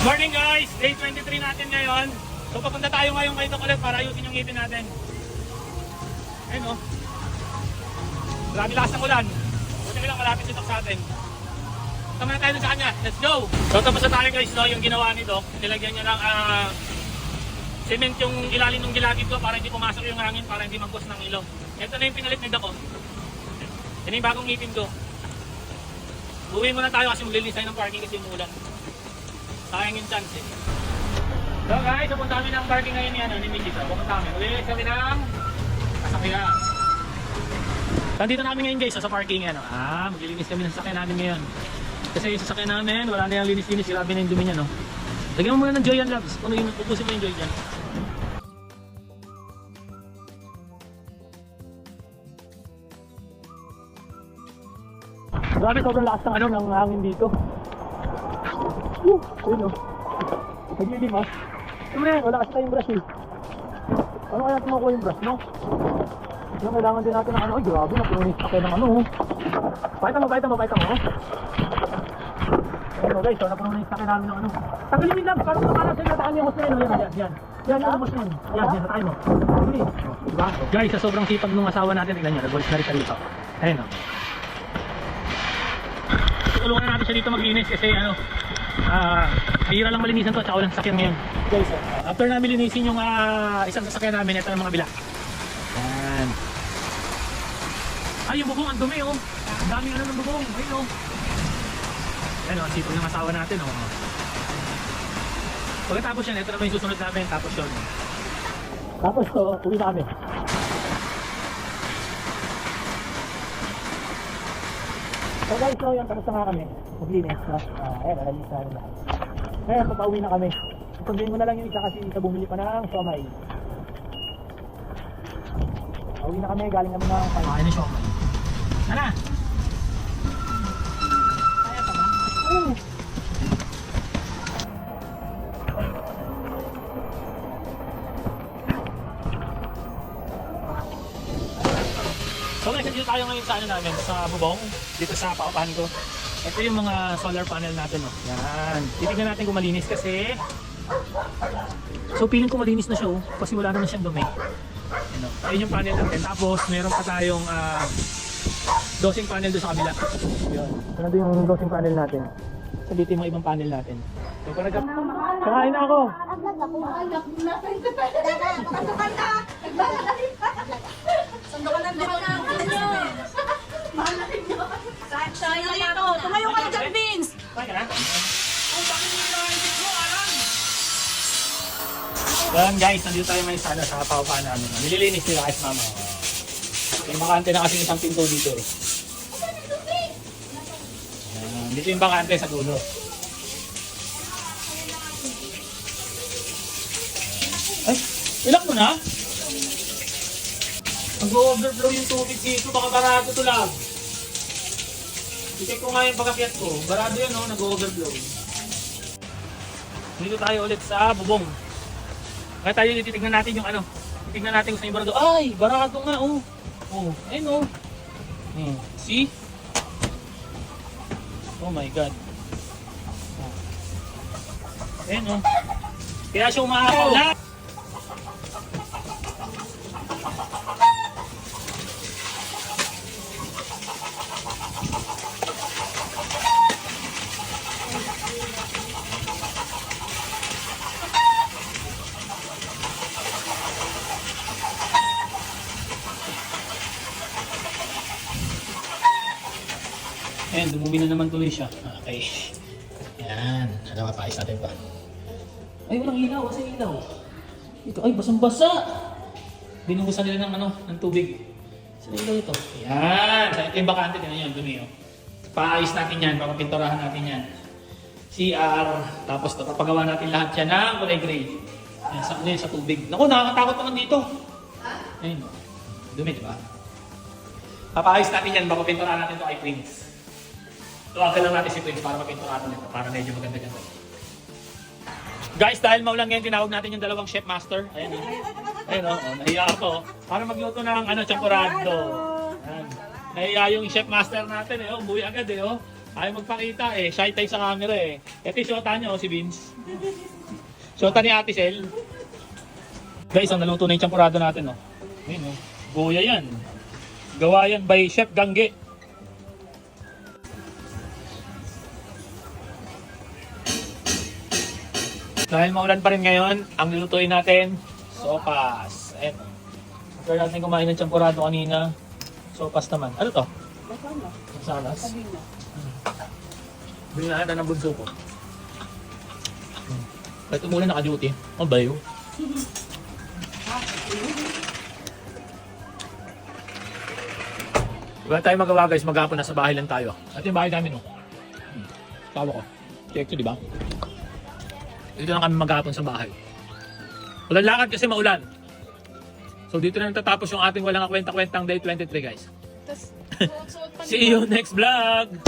Morning guys! Day 23 natin ngayon. So papunta tayo ngayon kay Doc ulit para ayusin yung ngipin natin. Ayun o. Marami lakas ng ulan. Buti lang malapit si Doc sa atin. Tama na tayo sa kanya. Let's go! So tapos na tayo guys, no? Yung ginawa ni Doc. Nilagyan niya ng cement yung ilalim ng gilagid ko para hindi pumasok yung hangin, para hindi magkos ng ilong. Ito na yung pinalit ni Doc. Yan yung bagong ngipin ko. Uwi muna tayo kasi maglilis tayo ng parking kasi umuulan. Sayang yung chance eh. So guys, pupunta kami ng parking ngayon ni Mickey. So pupunta kami. Ulilis kami ng sasakyan. Nandito na kami ngayon guys sa parking. Maglilinis kami ng sasakyan namin ngayon. Kasi yung sasakyan namin, wala na yung linis-linis. Grabe na yung dumi niya, no? Lagyan mo muna ng Joyan Labs. Pupusin mo yung Joy dyan. Grabe, sobrang lakas ng hangin dito. Ayun o. Nag-iidim ha. Siyempre, wala kasi tayong brush eh. Ano kaya tumukuha yung brush, no? Yung kailangan din natin ng ano. Ay, grabe, napunis pa kayo ng ano. Pakita mo. Ayun o guys, so napunis pa kayo namin ng ano. Tanggalin mo lang, parang makalang sa'yo nataan yung hustle. Yan. Yan yung hustle. Yan, natayin mo. Diba? Guys, sa sobrang sipag ng asawa natin, tignan nyo, nag-voice na rin rito. Ayun o. Tulungan natin siya dito maglinis kasi bihira lang malinisan to at saka walang sasakyan ngayon. Guys, after namin linisin yung isang sasakyan namin, ito ng mga bila. Yan. Ay, yung bubong, ang dumi oh. Ang daming ng bubong. Ayun oh. Ayun oh, ang sipag ng asawa natin oh. Pagkatapos yan, ito naman yung susunod namin, tapos yun. Tapos uwi na kami. So guys, so yan, tapos na nga kami. Maglinis, no? Ayan, nalinis na rin lahat. Ngayon, pagka-uwi na kami. Sunduin mo na lang yung isa kasi isa bumili pa ng siomay. Uwi na kami, galing namin ng pakain ng siomay. Tara! Kaya pa ba? Oo! So guys, dito tayo ngayon sa ano namin, sa bubong, dito sa paupahan ko. Ito yung mga solar panel natin, oh. Yan. Titignan natin kung malinis kasi. So feeling ko malinis na siya, oh, kasi wala naman siyang dumi. Yan, oh. Ayun yung panel natin. Tapos meron pa tayong dosing panel doon sa kabila. Yun. Ito na doon yung dosing panel natin. So dito yung mga ibang panel natin. So kung kakain na ako. Sayang ito. Tumayo ka na dyan, Vince. Yan guys, nandito tayo ngayon sa paupahan namin. Nililinis nila kahit mama. May bakante na kasi isang pinto dito eh. Dito yung bakante sa dulo. Ay, ilang mo na? Nag-overflow yung tubig dito, baka barado ito lang. I-check ko nga yung pagkakyat ko. Barado yan oh, nag-overflow. Dito tayo ulit sa bubong. Kaya tayo titignan natin yung ano. Titignan natin kung saan yung barado. Ay, barado nga oh. Oh, ayun oh. See? Oh my God. Oh. Ayun oh. Kaya siya umahakaw na. Ayan, dumumi na naman tuloy siya. Okay. Ayan, mapapais natin pa. Ay, walang ilaw. Kasi ilaw. Ito, ay, basang-basa. Binuhusan nila ng ano, ng tubig. Saan ilaw ito? Ayan. Sa ito yung bakante, ganyan yan, dumi. Oh. Paayos natin yan, papapinturahan natin yan. CR, tapos papagawa natin lahat yan ng kulay gray. Ayan, sa tubig. Naku, nakakatakot naman dito. Ayun, dumi, diba? Papaayos natin yan, papapinturahan natin ito kay Prince. Tuwagan lang natin si Prince para mapinturahan nito, para medyo maganda-ganda. Guys, dahil maulan ngayon, tinawag natin yung dalawang chef master. Ayan o. Ayan o, nahiya ako. Para magluto ng champurado. Ayan. Nahiya yung chef master natin eh, umuwi agad eh. Ayaw magpakita eh. Shy tayo sa camera eh. Ito yung shota nyo, si Vince. Shota ni Ate Sel. Guys, ang naluto na yung champurado natin, no? Ayun, no? Goya yan. Gawa yan by Chef Gangge. Dahil maulan pa rin ngayon, ang lulutuin natin, sopas. Ayan. After natin kumain ng champurado kanina, sopas naman. Ano to? Salas. Bigla na ng bunso ko. Kahit umulan naka-duty. Ang bayo. Wala tayong magawa guys, maghapon nasa bahay lang tayo. At yung bahay namin, no? Tawa ko. Check to, di ba? Dito lang kami maghapon sa bahay. Walang lakad kasi maulan. So dito na natatapos yung ating walang kwenta-kwentang day 23 guys. See you next vlog!